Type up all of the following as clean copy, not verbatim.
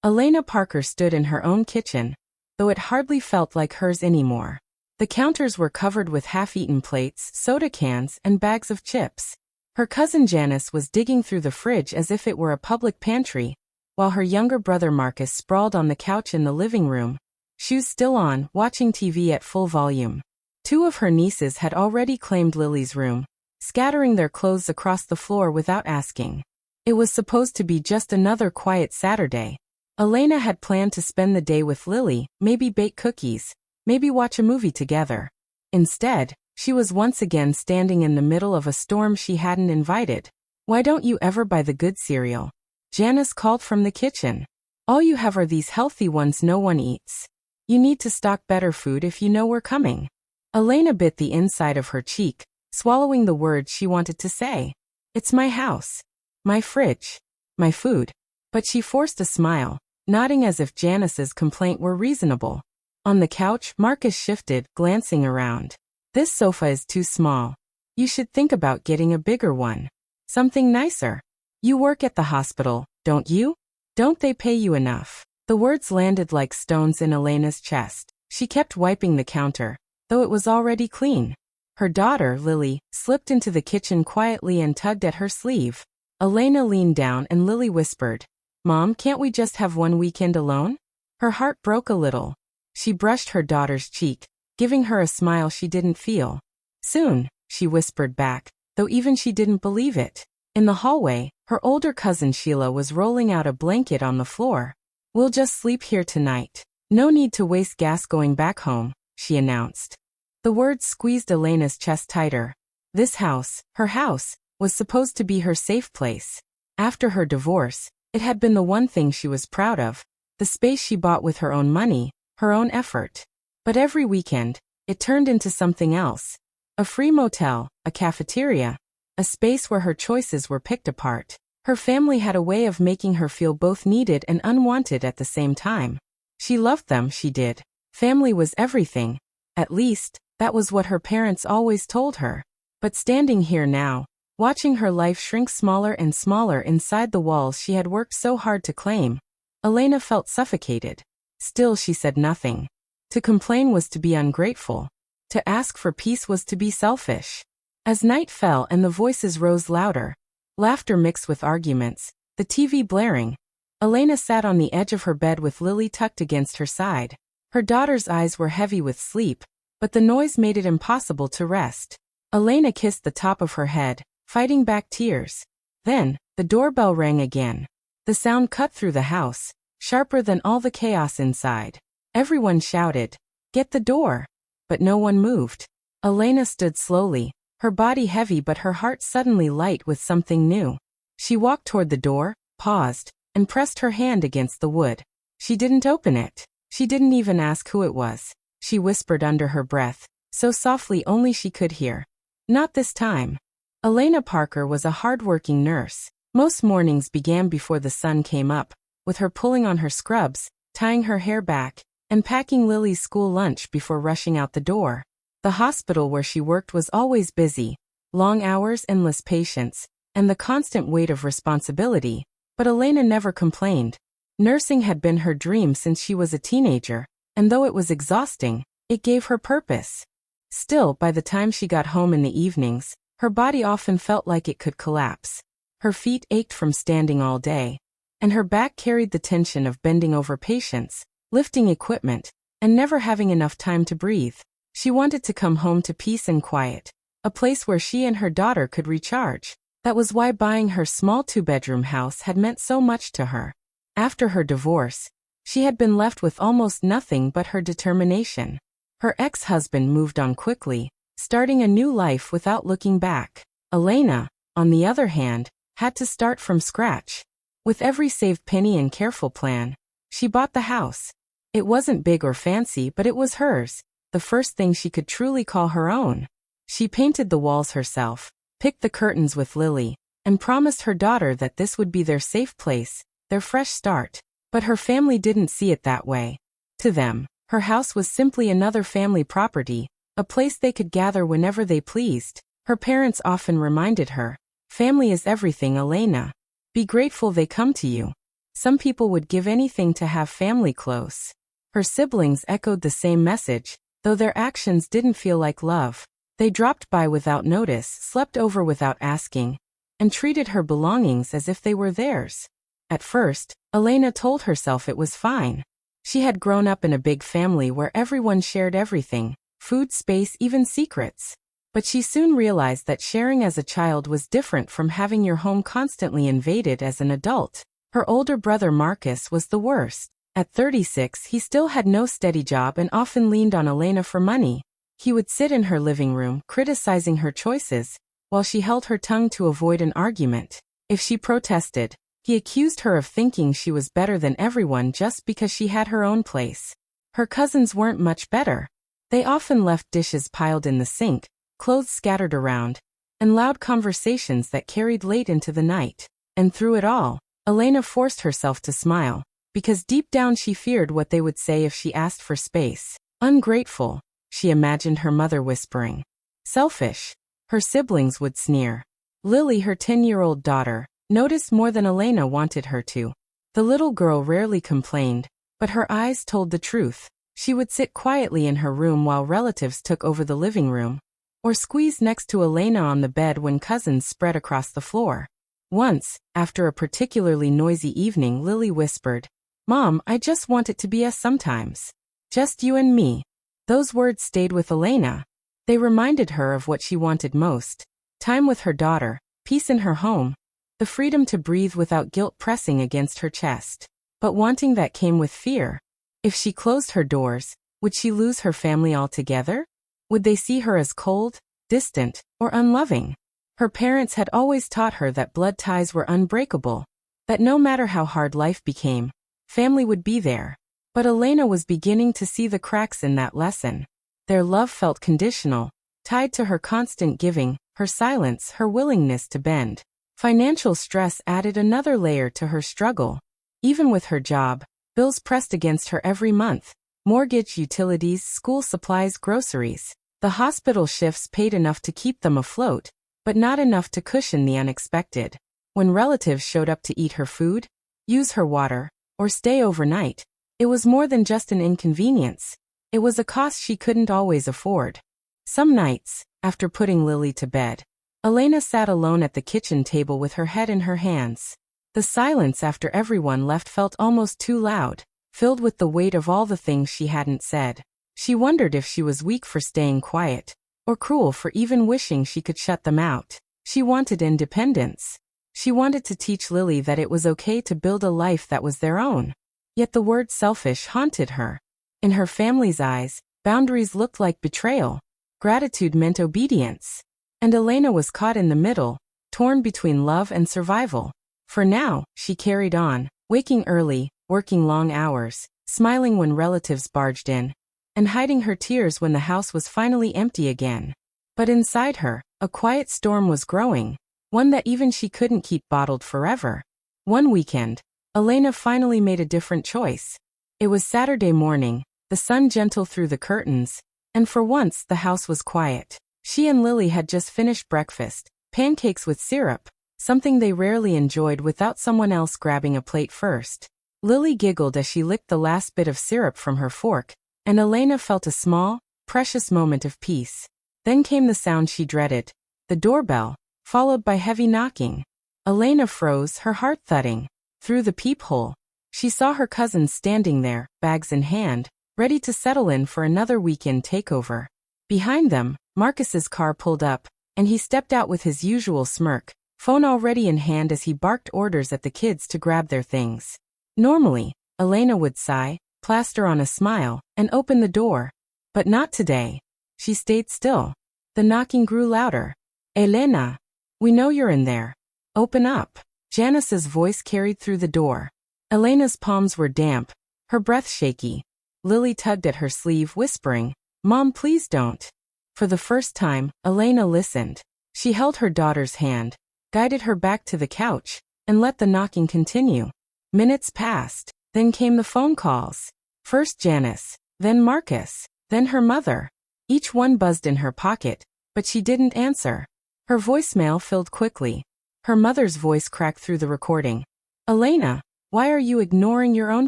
Elena Parker stood in her own kitchen, though it hardly felt like hers anymore. The counters were covered with half-eaten plates, soda cans, and bags of chips. Her cousin Janice was digging through the fridge as if it were a public pantry, while her younger brother Marcus sprawled on the couch in the living room, shoes still on, watching TV at full volume. Two of her nieces had already claimed Lily's room, scattering their clothes across the floor without asking. It was supposed to be just another quiet Saturday. Elena had planned to spend the day with Lily, maybe bake cookies, maybe watch a movie together. Instead, she was once again standing in the middle of a storm she hadn't invited. "Why don't you ever buy the good cereal?" Janice called from the kitchen. "All you have are these healthy ones no one eats. You need to stock better food if you know we're coming." Elena bit the inside of her cheek, swallowing the words she wanted to say. "It's my house. My fridge. My food." But she forced a smile, nodding as if Janice's complaint were reasonable. On the couch, Marcus shifted, glancing around. "This sofa is too small. You should think about getting a bigger one. Something nicer. You work at the hospital, don't you? Don't they pay you enough?" The words landed like stones in Elena's chest. She kept wiping the counter, though it was already clean. Her daughter, Lily, slipped into the kitchen quietly and tugged at her sleeve. Elena leaned down and Lily whispered, "Mom, can't we just have one weekend alone?" Her heart broke a little. She brushed her daughter's cheek, giving her a smile she didn't feel. "Soon," she whispered back, though even she didn't believe it. In the hallway, her older cousin Sheila was rolling out a blanket on the floor. "We'll just sleep here tonight. No need to waste gas going back home," she announced. The words squeezed Elena's chest tighter. This house, her house, was supposed to be her safe place. After her divorce, it had been the one thing she was proud of, the space she bought with her own money, her own effort. But every weekend, it turned into something else. A free motel, a cafeteria, a space where her choices were picked apart. Her family had a way of making her feel both needed and unwanted at the same time. She loved them, she did. Family was everything. At least, that was what her parents always told her. But standing here now, watching her life shrink smaller and smaller inside the walls she had worked so hard to claim, Elena felt suffocated. Still she said nothing. To complain was to be ungrateful. To ask for peace was to be selfish. As night fell and the voices rose louder, laughter mixed with arguments, the TV blaring, Elena sat on the edge of her bed with Lily tucked against her side. Her daughter's eyes were heavy with sleep, but the noise made it impossible to rest. Elena kissed the top of her head, fighting back tears. Then, the doorbell rang again. The sound cut through the house, sharper than all the chaos inside. Everyone shouted, "Get the door!" But no one moved. Elena stood slowly, her body heavy but her heart suddenly light with something new. She walked toward the door, paused, and pressed her hand against the wood. She didn't open it. She didn't even ask who it was. She whispered under her breath, so softly only she could hear. "Not this time." Elena Parker was a hard-working nurse. Most mornings began before the sun came up, with her pulling on her scrubs, tying her hair back, and packing Lily's school lunch before rushing out the door. The hospital where she worked was always busy, long hours, endless patients, and the constant weight of responsibility, but Elena never complained. Nursing had been her dream since she was a teenager, and though it was exhausting, it gave her purpose. Still, by the time she got home in the evenings, her body often felt like it could collapse. Her feet ached from standing all day, and her back carried the tension of bending over patients, lifting equipment, and never having enough time to breathe. She wanted to come home to peace and quiet, a place where she and her daughter could recharge. That was why buying her small two-bedroom house had meant so much to her. After her divorce, she had been left with almost nothing but her determination. Her ex-husband moved on quickly, starting a new life without looking back. Elena, on the other hand, had to start from scratch. With every saved penny and careful plan, she bought the house. It wasn't big or fancy, but it was hers, the first thing she could truly call her own. She painted the walls herself, picked the curtains with Lily, and promised her daughter that this would be their safe place, their fresh start. But her family didn't see it that way. To them, her house was simply another family property, a place they could gather whenever they pleased. Her parents often reminded her, "Family is everything, Elena. Be grateful they come to you." Some people would give anything to have family close. Her siblings echoed the same message, though their actions didn't feel like love. They dropped by without notice, slept over without asking, and treated her belongings as if they were theirs. At first, Elena told herself it was fine. She had grown up in a big family where everyone shared everything, food, space, even secrets. But she soon realized that sharing as a child was different from having your home constantly invaded as an adult. Her older brother Marcus was the worst. At 36, he still had no steady job and often leaned on Elena for money. He would sit in her living room, criticizing her choices, while she held her tongue to avoid an argument. If she protested, he accused her of thinking she was better than everyone just because she had her own place. Her cousins weren't much better. They often left dishes piled in the sink, clothes scattered around, and loud conversations that carried late into the night. And through it all, Elena forced herself to smile, because deep down she feared what they would say if she asked for space. Ungrateful, she imagined her mother whispering. Selfish, her siblings would sneer. Lily, her 10-year-old daughter, noticed more than Elena wanted her to. The little girl rarely complained, but her eyes told the truth. She would sit quietly in her room while relatives took over the living room, or squeeze next to Elena on the bed when cousins spread across the floor. Once, after a particularly noisy evening, Lily whispered, "Mom, I just want it to be us sometimes. Just you and me." Those words stayed with Elena. They reminded her of what she wanted most: time with her daughter, peace in her home, the freedom to breathe without guilt pressing against her chest. But wanting that came with fear. If she closed her doors, would she lose her family altogether? Would they see her as cold, distant, or unloving? Her parents had always taught her that blood ties were unbreakable, that no matter how hard life became, family would be there. But Elena was beginning to see the cracks in that lesson. Their love felt conditional, tied to her constant giving, her silence, her willingness to bend. Financial stress added another layer to her struggle. Even with her job, bills pressed against her every month: mortgage, utilities, school supplies, groceries. The hospital shifts paid enough to keep them afloat, but not enough to cushion the unexpected. When relatives showed up to eat her food, use her water, or stay overnight, it was more than just an inconvenience. It was a cost she couldn't always afford. Some nights, after putting Lily to bed, Elena sat alone at the kitchen table with her head in her hands. The silence after everyone left felt almost too loud, filled with the weight of all the things she hadn't said. She wondered if she was weak for staying quiet, or cruel for even wishing she could shut them out. She wanted independence. She wanted to teach Lily that it was okay to build a life that was their own. Yet the word selfish haunted her. In her family's eyes, boundaries looked like betrayal. Gratitude meant obedience. And Elena was caught in the middle, torn between love and survival. For now, she carried on, waking early, working long hours, smiling when relatives barged in, and hiding her tears when the house was finally empty again. But inside her, a quiet storm was growing, one that even she couldn't keep bottled forever. One weekend, Elena finally made a different choice. It was Saturday morning, the sun gentle through the curtains, and for once the house was quiet. She and Lily had just finished breakfast, pancakes with syrup, something they rarely enjoyed without someone else grabbing a plate first. Lily giggled as she licked the last bit of syrup from her fork, and Elena felt a small, precious moment of peace. Then came the sound she dreaded, the doorbell, followed by heavy knocking. Elena froze, her heart thudding. Through the peephole, she saw her cousins standing there, bags in hand, ready to settle in for another weekend takeover. Behind them, Marcus's car pulled up, and he stepped out with his usual smirk, phone already in hand as he barked orders at the kids to grab their things. Normally, Elena would sigh, plaster on a smile, and open the door. But not today. She stayed still. The knocking grew louder. "Elena, we know you're in there. Open up." Janice's voice carried through the door. Elena's palms were damp, her breath shaky. Lily tugged at her sleeve, whispering, "Mom, please don't." For the first time, Elena listened. She held her daughter's hand, guided her back to the couch, and let the knocking continue. Minutes passed. Then came the phone calls. First Janice, then Marcus, then her mother. Each one buzzed in her pocket, but she didn't answer. Her voicemail filled quickly. Her mother's voice cracked through the recording. "Elena, Why are you ignoring your own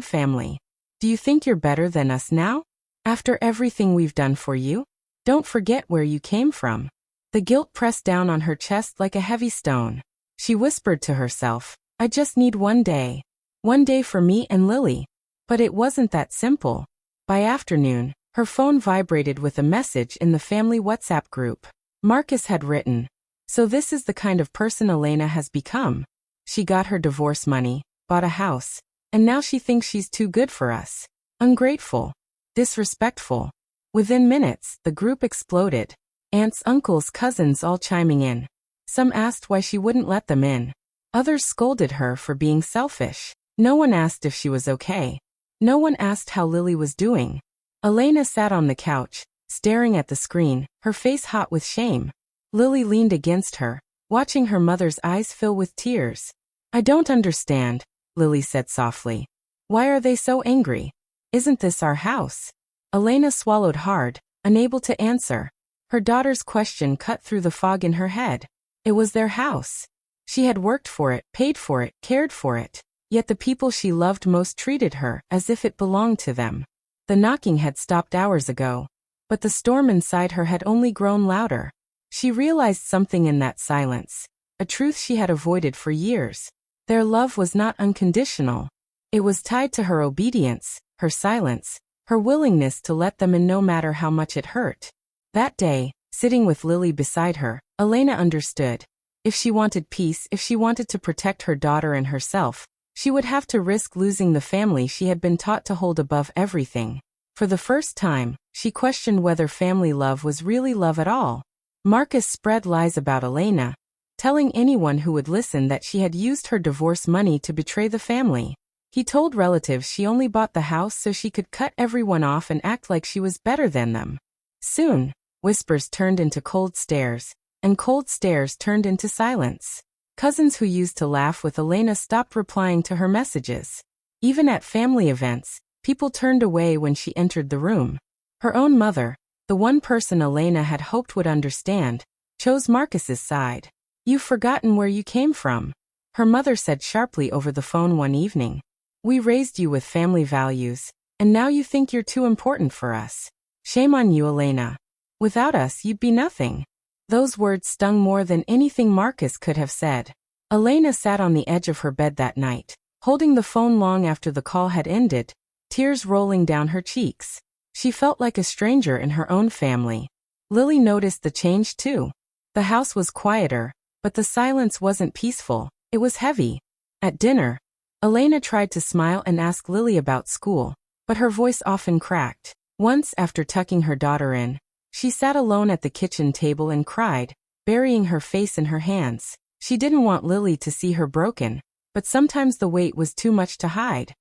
family? Do you think you're better than us now? After everything we've done for you? Don't forget where you came from. The guilt pressed down on her chest like a heavy stone. She whispered to herself, I just need one day. One day for me and Lily. But it wasn't that simple. By afternoon, her phone vibrated with a message in the family WhatsApp group. Marcus had written, so this is the kind of person Elena has become. She got her divorce money, bought a house, and now she thinks she's too good for us. Ungrateful. Disrespectful. Within minutes, the group exploded. Aunts, uncles, cousins all chiming in. Some asked why she wouldn't let them in. Others scolded her for being selfish. No one asked if she was okay. No one asked how Lily was doing. Elena sat on the couch, staring at the screen, her face hot with shame. Lily leaned against her, watching her mother's eyes fill with tears. I don't understand, Lily said softly. Why are they so angry? Isn't this our house? Elena swallowed hard, unable to answer. Her daughter's question cut through the fog in her head. It was their house. She had worked for it, paid for it, cared for it. Yet the people she loved most treated her as if it belonged to them. The knocking had stopped hours ago, but the storm inside her had only grown louder. She realized something in that silence, a truth she had avoided for years. Their love was not unconditional. It was tied to her obedience, her silence, her willingness to let them in no matter how much it hurt. That day, sitting with Lily beside her, Elena understood. If she wanted peace, if she wanted to protect her daughter and herself, she would have to risk losing the family she had been taught to hold above everything. For the first time, she questioned whether family love was really love at all. Marcus spread lies about Elena, telling anyone who would listen that she had used her divorce money to betray the family. He told relatives she only bought the house so she could cut everyone off and act like she was better than them. Soon, whispers turned into cold stares, and cold stares turned into silence. Cousins who used to laugh with Elena stopped replying to her messages. Even at family events, people turned away when she entered the room. Her own mother, the one person Elena had hoped would understand, chose Marcus's side. You've forgotten where you came from, her mother said sharply over the phone one evening. We raised you with family values, and now you think you're too important for us. Shame on you, Elena. Without us, you'd be nothing. Those words stung more than anything Marcus could have said. Elena sat on the edge of her bed that night, holding the phone long after the call had ended, tears rolling down her cheeks. She felt like a stranger in her own family. Lily noticed the change too. The house was quieter, but the silence wasn't peaceful, it was heavy. At dinner, Elena tried to smile and ask Lily about school, but her voice often cracked. Once, after tucking her daughter in, she sat alone at the kitchen table and cried, burying her face in her hands. She didn't want Lily to see her broken, but sometimes the weight was too much to hide.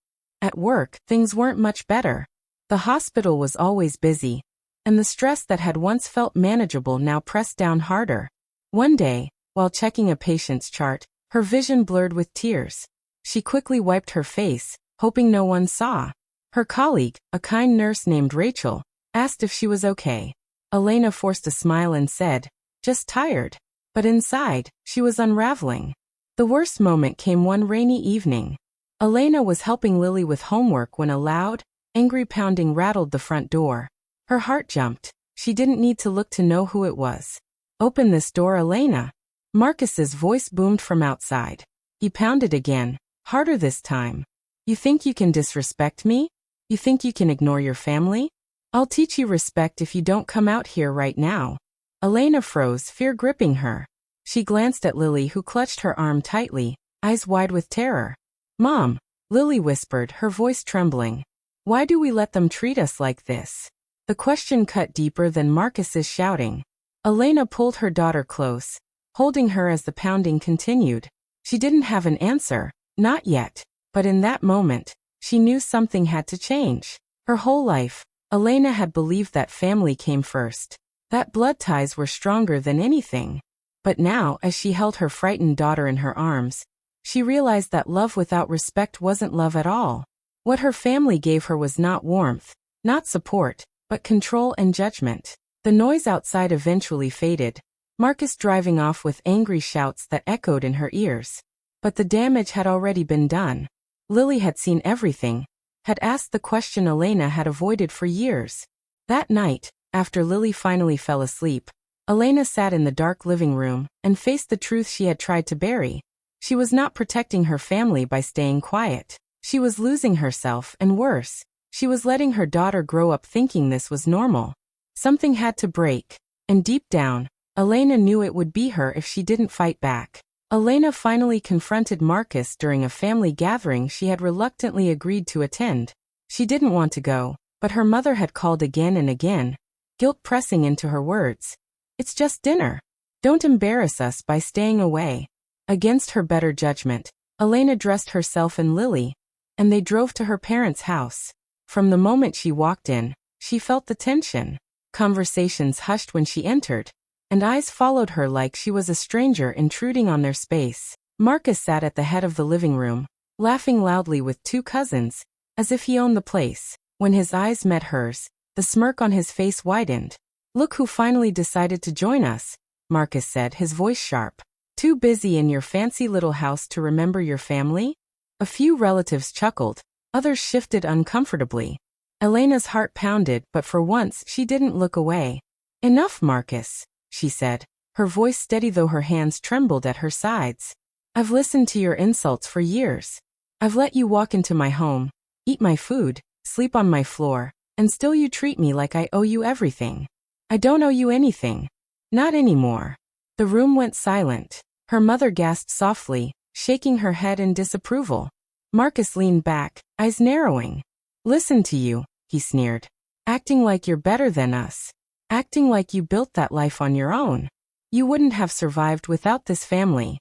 At work, things weren't much better. The hospital was always busy, and the stress that had once felt manageable now pressed down harder. One day, while checking a patient's chart, her vision blurred with tears. She quickly wiped her face, hoping no one saw. Her colleague, a kind nurse named Rachel, asked if she was okay. Elena forced a smile and said, just tired. But inside, she was unraveling. The worst moment came one rainy evening. Elena was helping Lily with homework when a loud, angry pounding rattled the front door. Her heart jumped. She didn't need to look to know who it was. Open this door, Elena. Marcus's voice boomed from outside. He pounded again, harder this time. You think you can disrespect me? You think you can ignore your family? I'll teach you respect if you don't come out here right now. Elena froze, fear gripping her. She glanced at Lily, who clutched her arm tightly, eyes wide with terror. Mom, Lily whispered, her voice trembling. Why do we let them treat us like this? The question cut deeper than Marcus's shouting. Elena pulled her daughter close, holding her as the pounding continued. She didn't have an answer, not yet, but in that moment, she knew something had to change. Her whole life, Elena had believed that family came first, that blood ties were stronger than anything. But now, as she held her frightened daughter in her arms, she realized that love without respect wasn't love at all. What her family gave her was not warmth, not support, but control and judgment. The noise outside eventually faded, Marcus driving off with angry shouts that echoed in her ears. But the damage had already been done. Lily had seen everything, had asked the question Elena had avoided for years. That night, after Lily finally fell asleep, Elena sat in the dark living room and faced the truth she had tried to bury. She was not protecting her family by staying quiet. She was losing herself, and worse, she was letting her daughter grow up thinking this was normal. Something had to break, and deep down, Elena knew it would be her if she didn't fight back. Elena finally confronted Marcus during a family gathering she had reluctantly agreed to attend. She didn't want to go, but her mother had called again and again, guilt pressing into her words. "It's just dinner. Don't embarrass us by staying away." Against her better judgment, Elena dressed herself and Lily, and they drove to her parents' house. From the moment she walked in, she felt the tension. Conversations hushed when she entered, and eyes followed her like she was a stranger intruding on their space. Marcus sat at the head of the living room, laughing loudly with two cousins, as if he owned the place. When his eyes met hers, the smirk on his face widened. "Look who finally decided to join us," Marcus said, his voice sharp. "Too busy in your fancy little house to remember your family?" A few relatives chuckled, others shifted uncomfortably. Elena's heart pounded, but for once she didn't look away. "Enough, Marcus," she said, her voice steady though her hands trembled at her sides. "I've listened to your insults for years. I've let you walk into my home, eat my food, sleep on my floor, and still you treat me like I owe you everything. I don't owe you anything. Not anymore." The room went silent. Her mother gasped softly, shaking her head in disapproval. Marcus leaned back, eyes narrowing. "Listen to you," he sneered. "Acting like you're better than us. Acting like you built that life on your own. You wouldn't have survived without this family."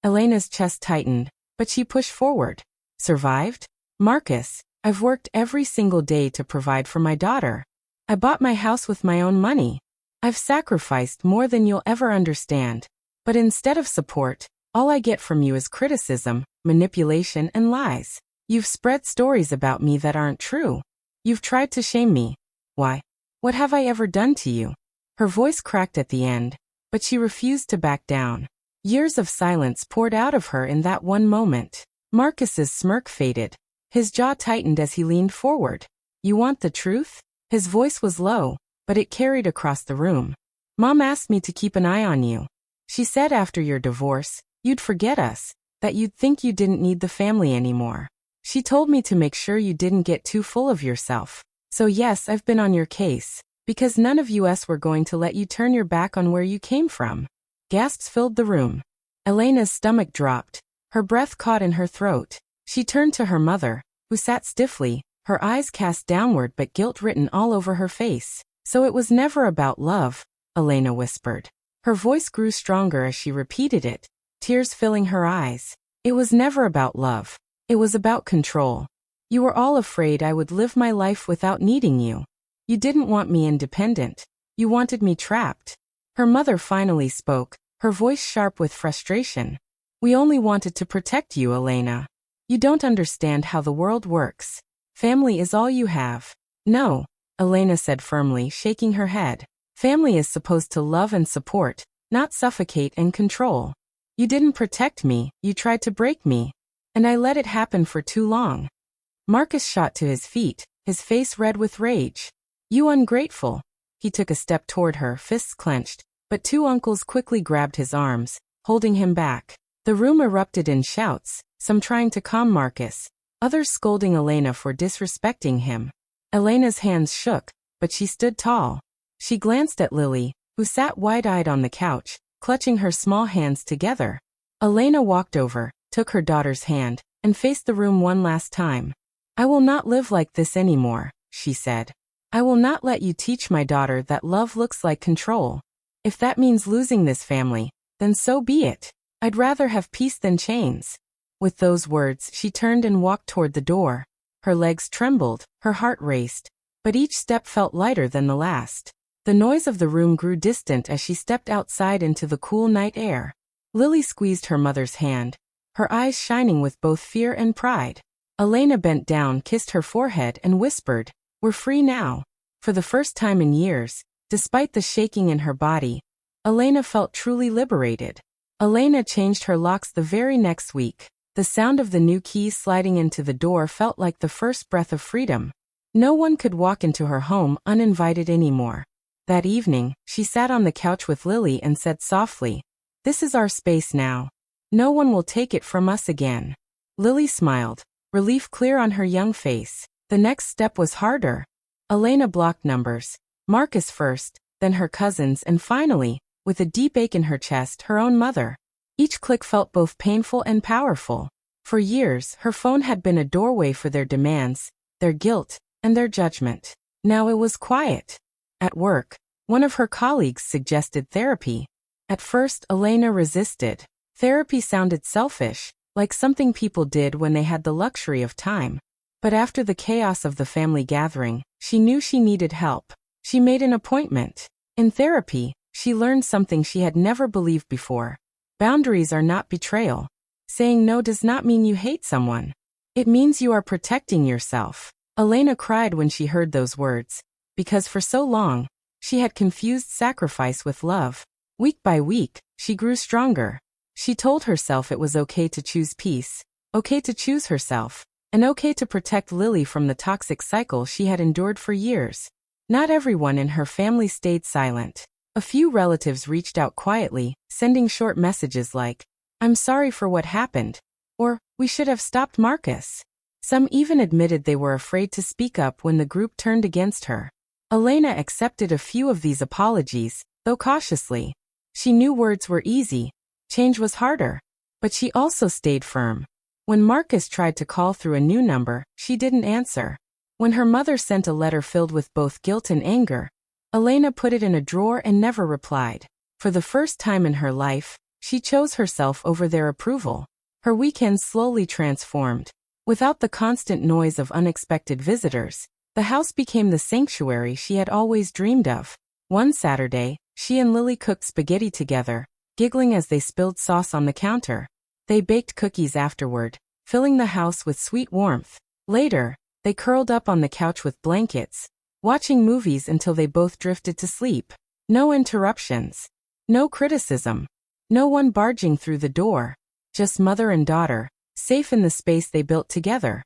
Elena's chest tightened, but she pushed forward. "Survived? Marcus, I've worked every single day to provide for my daughter. I bought my house with my own money. I've sacrificed more than you'll ever understand. But instead of support, all I get from you is criticism, manipulation, and lies. You've spread stories about me that aren't true. You've tried to shame me. Why? What have I ever done to you?" Her voice cracked at the end, but she refused to back down. Years of silence poured out of her in that one moment. Marcus's smirk faded. His jaw tightened as he leaned forward. "You want the truth?" His voice was low, but it carried across the room. "Mom asked me to keep an eye on you. She said after your divorce, you'd forget us, that you'd think you didn't need the family anymore. She told me to make sure you didn't get too full of yourself. So yes, I've been on your case, because none of us were going to let you turn your back on where you came from." Gasps filled the room. Elena's stomach dropped. Her breath caught in her throat. She turned to her mother, who sat stiffly, her eyes cast downward but guilt written all over her face. "So it was never about love," Elena whispered. Her voice grew stronger as she repeated it, tears filling her eyes. "It was never about love. It was about control. You were all afraid I would live my life without needing you. You didn't want me independent. You wanted me trapped." Her mother finally spoke, her voice sharp with frustration. "We only wanted to protect you, Elena. You don't understand how the world works. Family is all you have." "No," Elena said firmly, shaking her head. "Family is supposed to love and support, not suffocate and control. You didn't protect me, you tried to break me. And I let it happen for too long." Marcus shot to his feet, his face red with rage. "You ungrateful." He took a step toward her, fists clenched, but two uncles quickly grabbed his arms, holding him back. The room erupted in shouts, some trying to calm Marcus, others scolding Elena for disrespecting him. Elena's hands shook, but she stood tall. She glanced at Lily, who sat wide-eyed on the couch, clutching her small hands together. Elena walked over, took her daughter's hand, and faced the room one last time. "I will not live like this anymore," she said. "I will not let you teach my daughter that love looks like control. If that means losing this family, then so be it. I'd rather have peace than chains." With those words, she turned and walked toward the door. Her legs trembled, her heart raced, but each step felt lighter than the last. The noise of the room grew distant as she stepped outside into the cool night air. Lily squeezed her mother's hand, her eyes shining with both fear and pride. Elena bent down, kissed her forehead, and whispered, "We're free now." For the first time in years, despite the shaking in her body, Elena felt truly liberated. Elena changed her locks the very next week. The sound of the new keys sliding into the door felt like the first breath of freedom. No one could walk into her home uninvited anymore. That evening, she sat on the couch with Lily and said softly, "This is our space now. No one will take it from us again." Lily smiled, relief clear on her young face. The next step was harder. Elena blocked numbers. Marcus first, then her cousins, and finally, with a deep ache in her chest, her own mother. Each click felt both painful and powerful. For years, her phone had been a doorway for their demands, their guilt, and their judgment. Now it was quiet. At work, one of her colleagues suggested therapy. At first, Elena resisted. Therapy sounded selfish, like something people did when they had the luxury of time. But after the chaos of the family gathering, she knew she needed help. She made an appointment. In therapy, she learned something she had never believed before. Boundaries are not betrayal. Saying no does not mean you hate someone. It means you are protecting yourself. Elena cried when she heard those words, because for so long, she had confused sacrifice with love. Week by week, she grew stronger. She told herself it was okay to choose peace, okay to choose herself, and okay to protect Lily from the toxic cycle she had endured for years. Not everyone in her family stayed silent. A few relatives reached out quietly, sending short messages like, "I'm sorry for what happened," or "We should have stopped Marcus." Some even admitted they were afraid to speak up when the group turned against her. Elena accepted a few of these apologies, though cautiously. She knew words were easy, change was harder, but she also stayed firm. When Marcus tried to call through a new number, she didn't answer. When her mother sent a letter filled with both guilt and anger, Elena put it in a drawer and never replied. For the first time in her life, she chose herself over their approval. Her weekends slowly transformed. Without the constant noise of unexpected visitors, the house became the sanctuary she had always dreamed of. One Saturday, she and Lily cooked spaghetti together, giggling as they spilled sauce on the counter. They baked cookies afterward, filling the house with sweet warmth. Later, they curled up on the couch with blankets, watching movies until they both drifted to sleep. No interruptions. No criticism. No one barging through the door. Just mother and daughter, safe in the space they built together.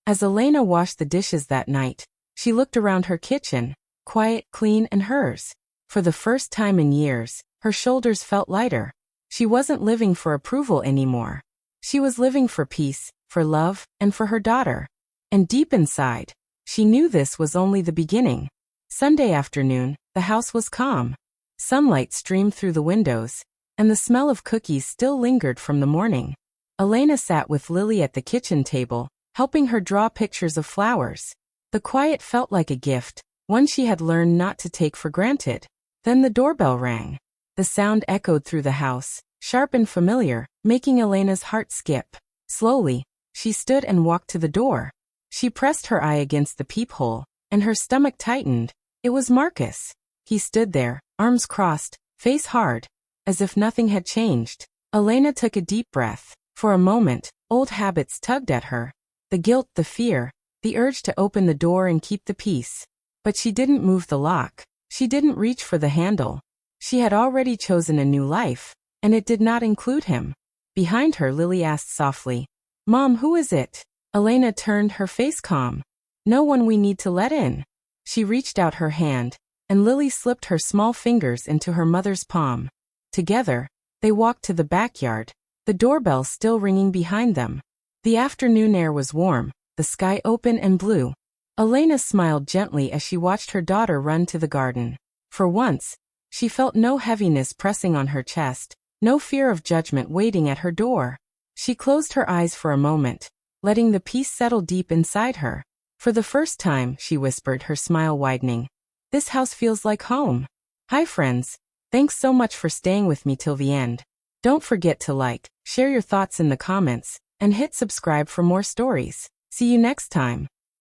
As Elena washed the dishes that night, she looked around her kitchen, quiet, clean, and hers. For the first time in years, her shoulders felt lighter. She wasn't living for approval anymore. She was living for peace, for love, and for her daughter. And deep inside, she knew this was only the beginning. Sunday afternoon, the house was calm. Sunlight streamed through the windows, and the smell of cookies still lingered from the morning. Elena sat with Lily at the kitchen table, helping her draw pictures of flowers. The quiet felt like a gift, one she had learned not to take for granted. Then the doorbell rang. The sound echoed through the house, sharp and familiar, making Elena's heart skip. Slowly, she stood and walked to the door. She pressed her eye against the peephole, and her stomach tightened. It was Marcus. He stood there, arms crossed, face hard, as if nothing had changed. Elena took a deep breath. For a moment, old habits tugged at her. The guilt, the fear, the urge to open the door and keep the peace. But she didn't move the lock. She didn't reach for the handle. She had already chosen a new life, and it did not include him. Behind her, Lily asked softly, "Mom, who is it?" Elena turned, her face calm. "No one we need to let in." She reached out her hand, and Lily slipped her small fingers into her mother's palm. Together, they walked to the backyard, the doorbell still ringing behind them. The afternoon air was warm, the sky open and blue. Elena smiled gently as she watched her daughter run to the garden. For once, she felt no heaviness pressing on her chest, no fear of judgment waiting at her door. She closed her eyes for a moment, letting the peace settle deep inside her. For the first time, she whispered, her smile widening, "This house feels like home." Hi friends, thanks so much for staying with me till the end. Don't forget to like, share your thoughts in the comments, and hit subscribe for more stories. See you next time.